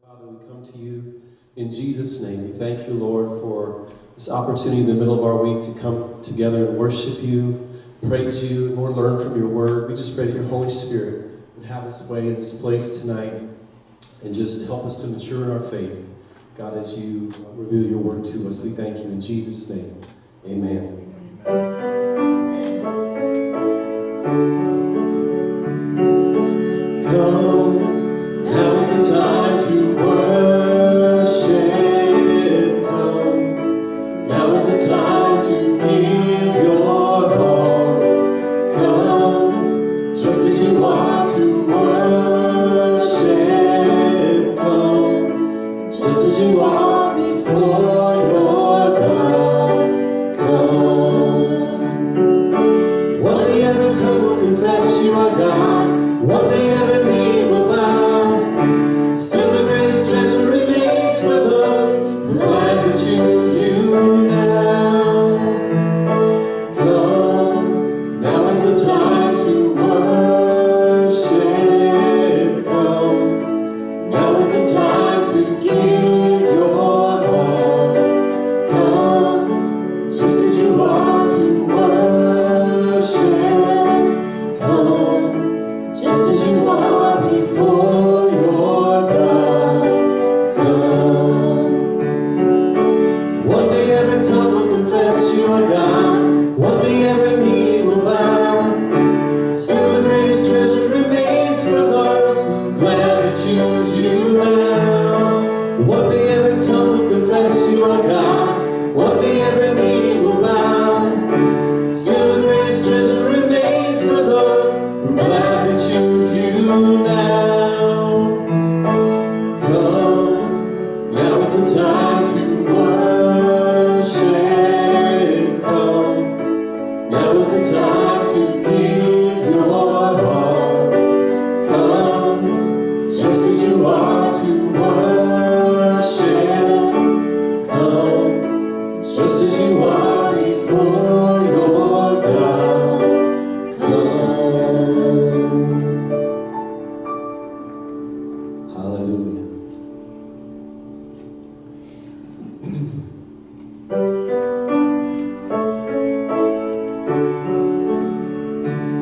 Father, we come to you in Jesus' name. We thank you, Lord, for this opportunity in the middle of our week to come together and worship you, praise you, and Lord, learn from your word. We just pray that your Holy Spirit would have its way in this place tonight and just help us to mature in our faith. God, as you reveal your word to us, we thank you in Jesus' name. Amen. Come, now is the time to worship. Come, now is the time to give your heart. Come, just as you are to worship. Come, just as you are before your God. Come, one day every tongue will confess you are God. One day every knee will bow. Still the greatest treasure remains for those who gladly choose you now. Come, now is the time to worship. Come, now is the time to give your heart. Come, just as you are to worship. Come, just as you are before your God. Come. One day every tongue will confess you are God. One day every knee will bow. Still the greatest treasure remains for those who gladly choose you now. One day every tongue will confess you are God. One day every knee will bow. Still the greatest treasure remains for those who gladly choose you now. Come, now is the time to worship. Come, now is the time to give your heart. Come, just as you are to worship. Come, just as you are before your God. Come. Hallelujah.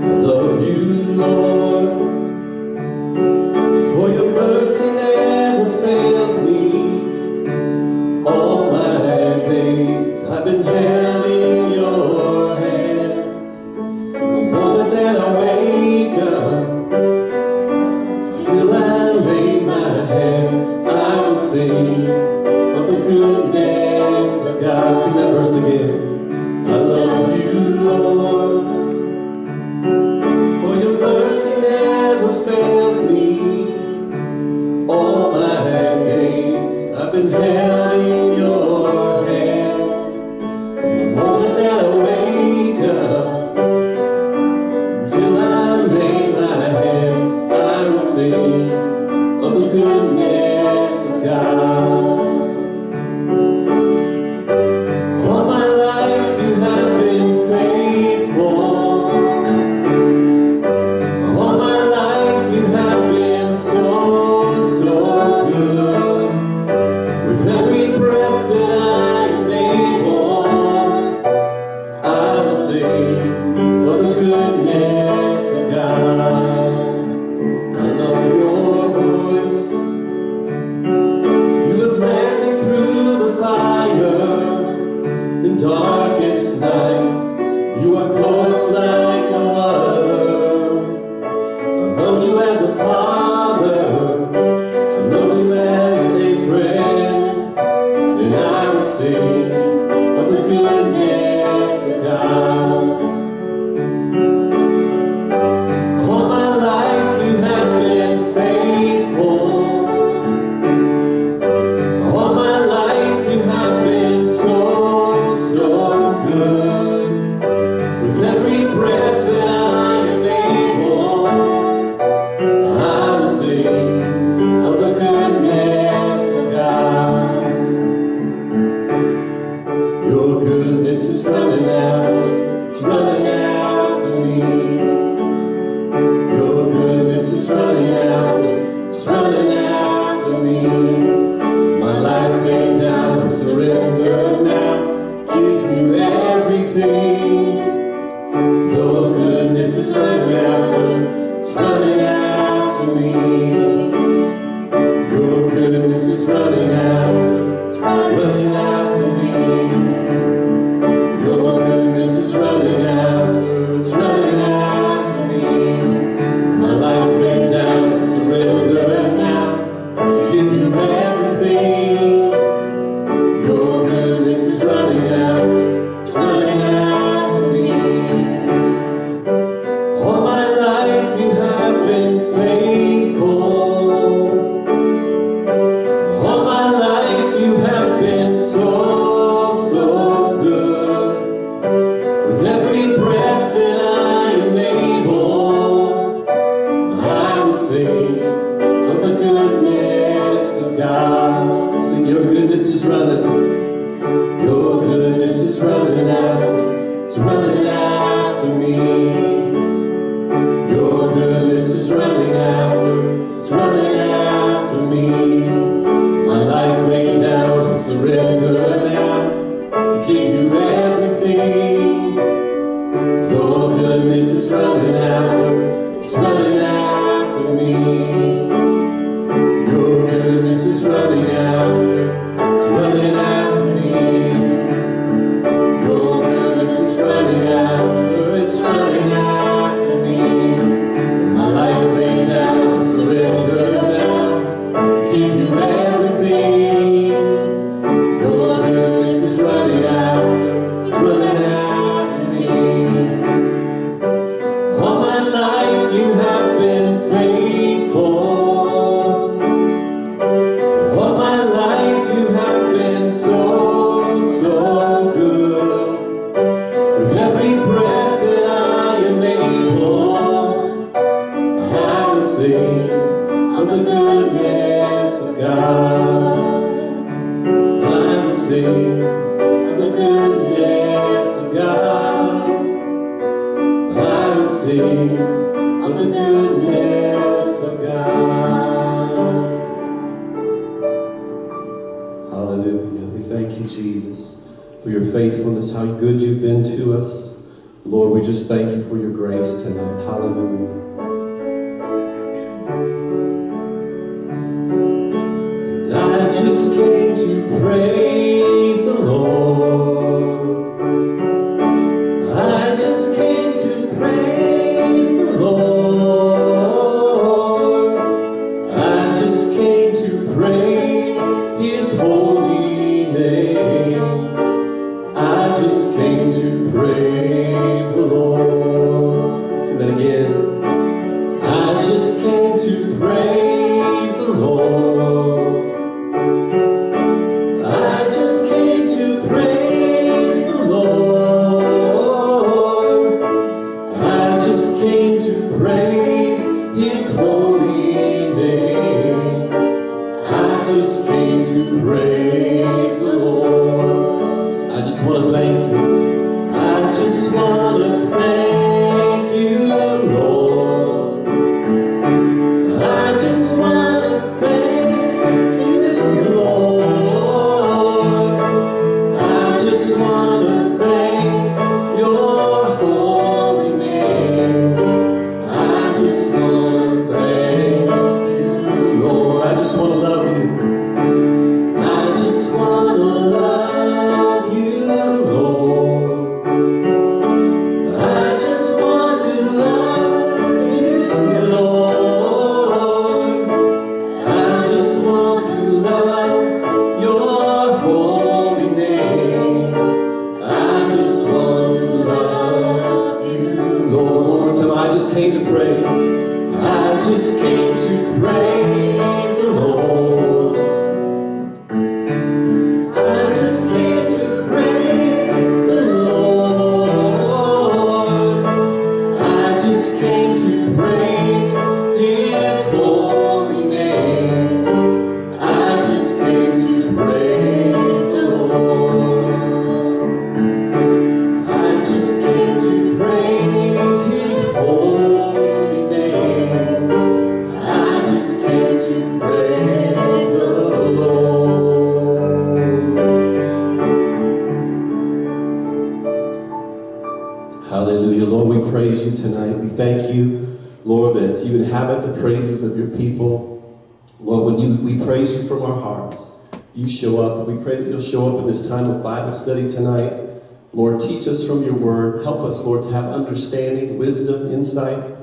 I love you, Lord, for your mercy never fails me. All my days I've been held in your hands. The moment that I wake up till I lay my head, I will sing of the goodness of God. Sing that verse again. I love you, Lord, for your mercy never fails me. All my days I've been held in your hands. From the moment that I wake up till I lay my head, I will sing of the goodness of God. All my life you have been faithful. All my life you have been so good. With every breath that I am able, I will sing of the goodness of God. I love your voice. You have led me through the fire in darkest night. You are close like no other. I've known you as a father. I've known you as a friend. And I will sing of the goodness of God. All my life you have been faithful. All my life you have been so good. With every breath that I am able, I will sing of the goodness of God. Your goodness is running after, it's running after me. Your goodness is running after, it's running after me. it's running after me. Your goodness is running after, it's running after me. My life laid down, I'm surrendered now. I give you everything. Your goodness is running after, it's running after me. Your goodness is running after, it's running after me. Your goodness is running after, it's running after me. My life laid down, I'm surrendered now. Give you everything. Your goodness is running after, it's running after me. All my life you have been faithful. All my life you have been so, so good. With every breath that I am able, I will sing of the goodness of God. I will sing of the goodness of God. I will sing of the goodness of God. Hallelujah. We thank you, Jesus, for your faithfulness, how good you've been to us. Lord, we just thank you for your grace tonight. Hallelujah. And I just came to praise the Lord. I just came to praise the Lord. I just came to praise his holy name. I just came to praise the Lord. Sing that again. I just came to praise the Lord. I just came to praise the Lord. I just came to praise his holy name. I just came to praise the Lord. I just want to thank you. I just want to thank you, Lord. I just want to thank you, Lord. I just want to thank your holy name. I just want to thank you, Lord. I just want to love you. I just want to love you, Lord. I just want to love you, Lord. I just want to love your holy name. I just want to love you, Lord. One more time. I just came to praise. I just came to praise the Lord. I just came to praise the Lord. I just came to praise his holy name. I just came to praise the Lord. I just came to praise his holy name. I just came to praise the Lord. Hallelujah. Lord, we praise you tonight. We thank you, Lord, that you inhabit the praises of your people. Lord, when we praise you from our hearts, you show up. And we pray that you'll show up in this time of Bible study tonight. Lord, teach us from your word. Help us, Lord, to have understanding, wisdom, insight.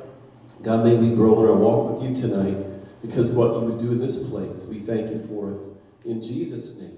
God, may we grow in our walk with you tonight because of what you would do in this place. We thank you for it. In Jesus' name.